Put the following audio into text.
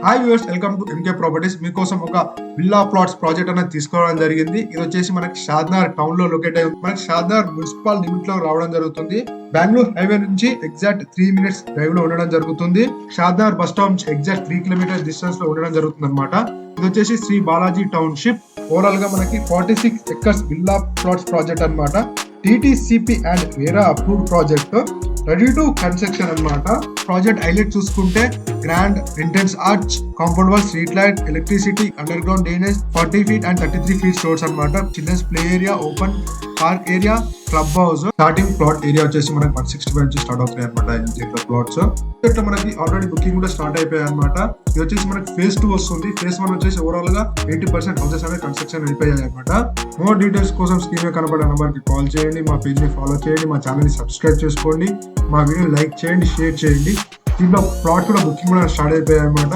Hi viewers, welcome to MK properties. మీకోసం ఒక villa plots project అనేది తీసుకోవడం జరిగింది. ఇది వచ్చేసి మనకి షాద్నగర్ టౌన్ లో లొకేట్ అయ్యి మనకి షాద్నగర్ మున్సిపల్ లిమిట్ లో రావడం జరుగుతుంది. బెంగళూరు హైవే నుంచి ఎగ్జాక్ట్ 3 minutes డ్రైవ్ లో ఉండడం జరుగుతుంది. షాద్నగర్ బస్ స్టాప్ నుంచి ఎగ్జాక్ట్ 3 kilometers డిస్టెన్స్ లో ఉండడం జరుగుతుంది అనమాట. ఇది వచ్చేసి శ్రీ బాలాజీ టౌన్షిప్. ఓవరాల్ గా మనకి 46 acres విల్లా ప్లాట్స్ ప్రాజెక్ట్ అనమాట. DTCP and RERA approved project, ready to construction అన్నమాట. ప్రాజెక్ట్ హైలైట్ చూసుకుంటే grand entrance arch, compound wall, street light, electricity, underground drainage, 40 feet and 33 feet stores అన్నమాట. Children's play area, open park area, club house. Starting plot area వచ్చేసి మనకి 165 నుంచి start అవుతాయి అనమాట. దీంట్లో plots ఇట్లా మనకి ఆల్రెడీ బుకింగ్ కూడా స్టార్ట్ అయిపోయాయి అనమాట. ఇది వచ్చేసి మనకి phase 2 వస్తుంది. phase 1 వచ్చేసి ఓవరాల్ గా 80% హౌసెస్ అనేది కన్స్ట్రక్షన్ అయిపోయాయి అనమాట. మోర్ డీటెయిల్స్ కోసం స్క్రీన్ మీద కనబడే నంబర్ కి కాల్ చేయండి, మా పేజ్ ని ఫాలో చేయండి, మా ఛానల్ ని సబ్స్క్రైబ్ చేసుకోండి, మా వీడియో లైక్ చేయండి, షేర్ చేయండి. దీంట్లో ప్లాట్ కూడా బుకింగ్ కూడా స్టార్ట్ అయిపోయాయి అనమాట.